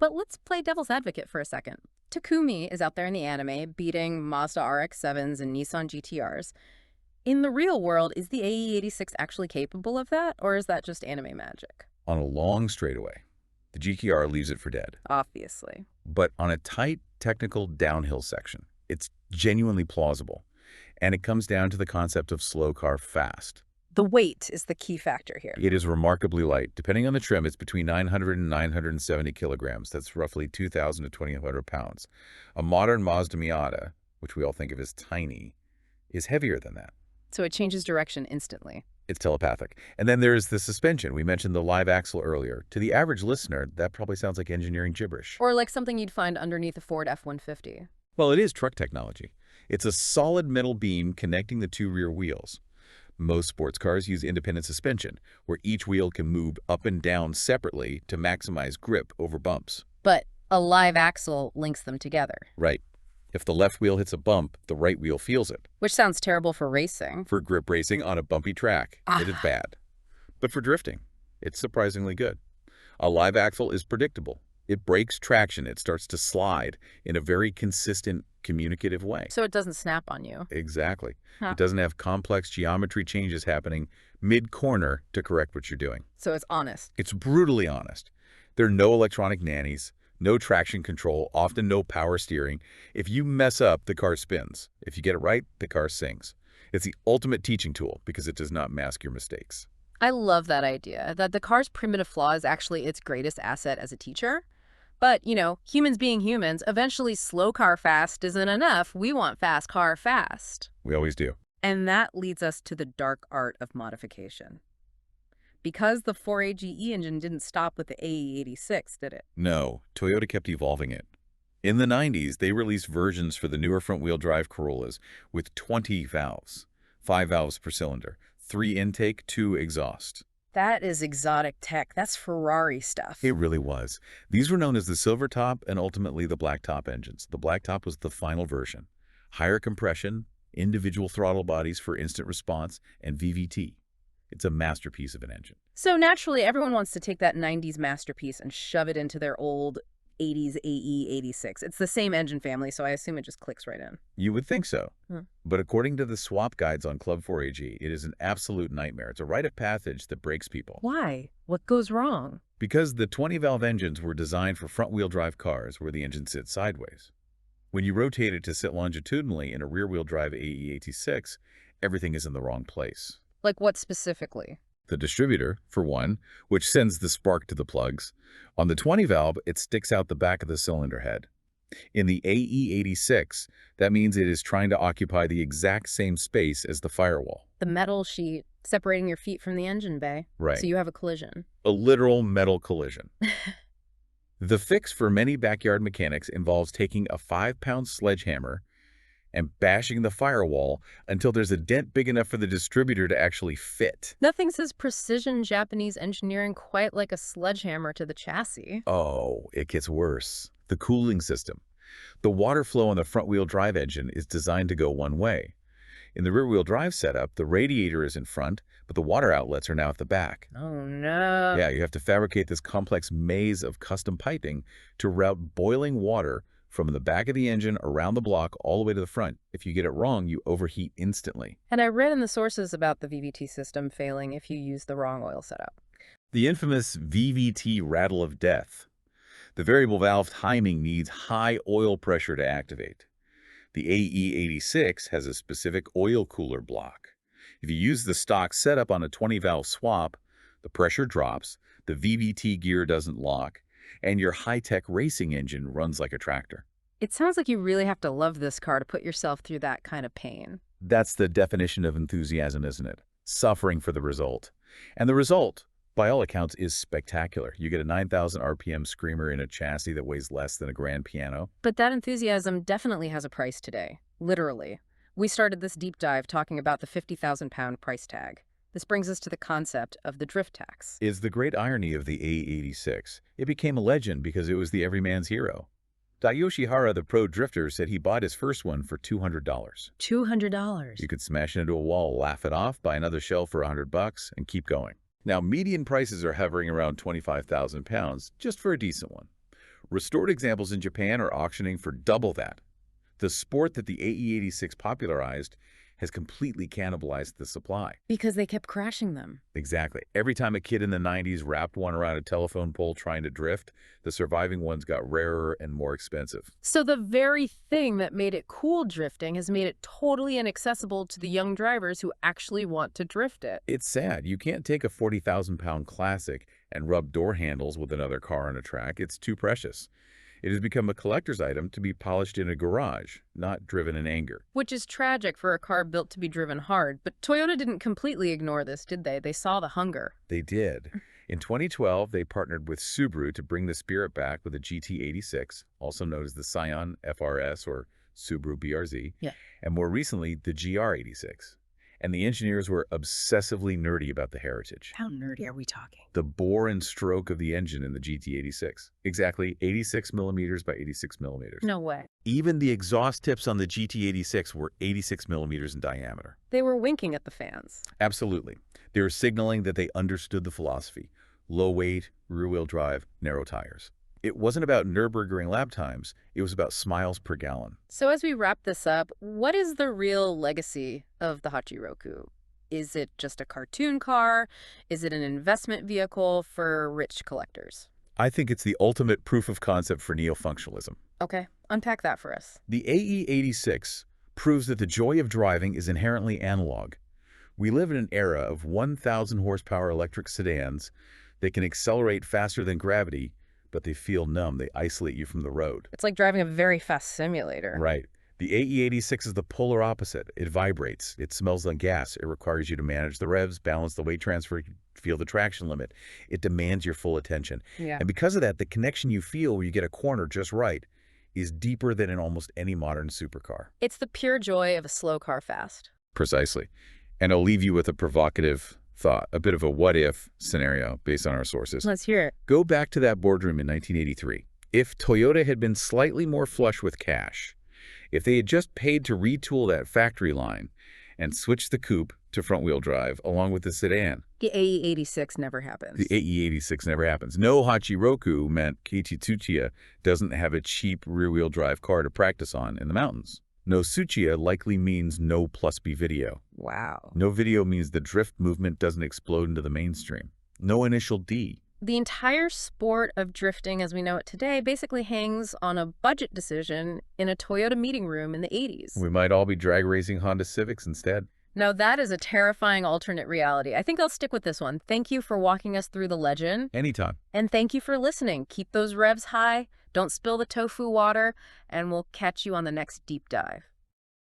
But let's play devil's advocate for a second. Takumi is out there in the anime beating Mazda RX-7s and Nissan GTRs. In the real world, is the AE86 actually capable of that, or is that just anime magic? On a long straightaway, the GTR leaves it for dead. Obviously. But on a tight, technical downhill section, it's genuinely plausible. And it comes down to the concept of slow car fast. The weight is the key factor here. It is remarkably light. Depending on the trim, it's between 900 and 970 kilograms. That's roughly 2,000 to 2,200 pounds. A modern Mazda Miata, which we all think of as tiny, is heavier than that. So it changes direction instantly. It's telepathic. And then there's the suspension. We mentioned the live axle earlier. To the average listener, that probably sounds like engineering gibberish. Or like something you'd find underneath a Ford F-150. Well, it is truck technology. It's a solid metal beam connecting the two rear wheels. Most sports cars use independent suspension, where each wheel can move up and down separately to maximize grip over bumps. But a live axle links them together. Right. If the left wheel hits a bump, the right wheel feels it. Which sounds terrible for racing. For grip racing on a bumpy track, it is bad. But for drifting, it's surprisingly good. A live axle is predictable. It breaks traction. It starts to slide in a very consistent, communicative way. So it doesn't snap on you. Exactly. Huh. It doesn't have complex geometry changes happening mid-corner to correct what you're doing. So it's honest. It's brutally honest. There are no electronic nannies, no traction control, often no power steering. If you mess up, the car spins. If you get it right, the car sings. It's the ultimate teaching tool because it does not mask your mistakes. I love that idea, that the car's primitive flaw is actually its greatest asset as a teacher. But, you know, humans being humans, eventually slow car fast isn't enough. We want fast car fast. We always do. And that leads us to the dark art of modification. Because the 4AGE engine didn't stop with the AE86, did it? No, Toyota kept evolving it. In the 90s, they released versions for the newer front-wheel drive Corollas with 20 valves, 5 valves per cylinder, 3 intake, 2 exhaust. That is exotic tech. That's Ferrari stuff. It really was. These were known as the silver top and ultimately the black top engines. The black top was the final version. Higher compression, individual throttle bodies for instant response, and VVT. It's a masterpiece of an engine. So naturally, everyone wants to take that 90s masterpiece and shove it into their old 80s AE86. It's the same engine family, so I assume it just clicks right in. You would think so. Hmm. But according to the swap guides on Club 4AG, it is an absolute nightmare. It's a rite of passage that breaks people. Why? What goes wrong? Because the 20-valve engines were designed for front-wheel drive cars where the engine sits sideways. When you rotate it to sit longitudinally in a rear-wheel drive AE86, everything is in the wrong place. Like what specifically? The distributor, for one, which sends the spark to the plugs. On the 20-valve, it sticks out the back of the cylinder head. In the AE86, that means it is trying to occupy the exact same space as the firewall. The metal sheet separating your feet from the engine bay. Right. So you have a collision. A literal metal collision. The fix for many backyard mechanics involves taking a 5-pound sledgehammer and bashing the firewall until there's a dent big enough for the distributor to actually fit. Nothing says precision Japanese engineering quite like a sledgehammer to the chassis. Oh, it gets worse. The cooling system. The water flow on the front-wheel drive engine is designed to go one way. In the rear-wheel drive setup, the radiator is in front, but the water outlets are now at the back. Oh, no. Yeah, you have to fabricate this complex maze of custom piping to route boiling water from the back of the engine around the block all the way to the front. If you get it wrong, you overheat instantly. And I read in the sources about the VVT system failing if you use the wrong oil setup. The infamous VVT rattle of death. The variable valve timing needs high oil pressure to activate. The AE86 has a specific oil cooler block. If you use the stock setup on a 20-valve swap, the pressure drops, the VVT gear doesn't lock, and your high-tech racing engine runs like a tractor. It sounds like you really have to love this car to put yourself through that kind of pain. That's the definition of enthusiasm, isn't it? Suffering for the result. And the result, by all accounts, is spectacular. You get a 9,000 RPM screamer in a chassis that weighs less than a grand piano. But that enthusiasm definitely has a price today. Literally. We started this deep dive talking about the 50,000-pound price tag. This brings us to the concept of the drift tax. Is the great irony of the AE86. It became a legend because it was the everyman's hero. Dayoshi Hara, the pro drifter, said he bought his first one for $200. $200. You could smash it into a wall, laugh it off, buy another shell for $100, and keep going. Now, median prices are hovering around 25,000 pounds just for a decent one. Restored examples in Japan are auctioning for double that. The sport that the AE86 popularized has completely cannibalized the supply. Because they kept crashing them. Exactly. Every time a kid in the 90s wrapped one around a telephone pole trying to drift, the surviving ones got rarer and more expensive. So the very thing that made it cool drifting has made it totally inaccessible to the young drivers who actually want to drift it. It's sad. You can't take a 40,000-pound classic and rub door handles with another car on a track. It's too precious. It has become a collector's item to be polished in a garage, not driven in anger. Which is tragic for a car built to be driven hard. But Toyota didn't completely ignore this, did they? They saw the hunger. They did. In 2012, they partnered with Subaru to bring the spirit back with a GT86, also known as the Scion FRS or Subaru BRZ, Yeah. and more recently, the GR86. And the engineers were obsessively nerdy about the heritage. How nerdy are we talking? The bore and stroke of the engine in the GT86. Exactly 86 millimeters by 86 millimeters. No way. Even the exhaust tips on the GT86 were 86 millimeters in diameter. They were winking at the fans. Absolutely. They were signaling that they understood the philosophy. Low weight, rear-wheel drive, narrow tires. It wasn't about Nürburgring lap times. It was about smiles per gallon. So as we wrap this up, what is the real legacy of the Hachiroku? Is it just a cartoon car? Is it an investment vehicle for rich collectors? I think it's the ultimate proof of concept for neo-functionalism. Okay, unpack that for us. The AE86 proves that the joy of driving is inherently analog. We live in an era of 1,000 horsepower electric sedans that can accelerate faster than gravity, but they feel numb. They isolate you from the road. It's like driving a very fast simulator. Right. The AE86 is the polar opposite. It vibrates. It smells like gas. It requires you to manage the revs, balance the weight transfer, feel the traction limit. It demands your full attention. Yeah. And because of that, the connection you feel when you get a corner just right is deeper than in almost any modern supercar. It's the pure joy of a slow car fast. Precisely. And I'll leave you with a provocative thought, a bit of a what-if scenario based on our sources. Let's hear it. Go back to that boardroom in 1983. If Toyota had been slightly more flush with cash, if they had just paid to retool that factory line and switch the coupe to front-wheel drive along with the sedan, The AE86 never happens. the AE86 never happens. No Hachiroku meant Keiichi Tsuchiya doesn't have a cheap rear-wheel drive car to practice on in the mountains. No Tsuchiya likely means no plus B video. Wow. No video means the drift movement doesn't explode into the mainstream. No initial D. The entire sport of drifting as we know it today basically hangs on a budget decision in a Toyota meeting room in the 80s. We might all be drag racing Honda Civics instead. Now that is a terrifying alternate reality. I think I'll stick with this one. Thank you for walking us through the legend. Anytime. And thank you for listening. Keep those revs high, don't spill the tofu water, and we'll catch you on the next deep dive.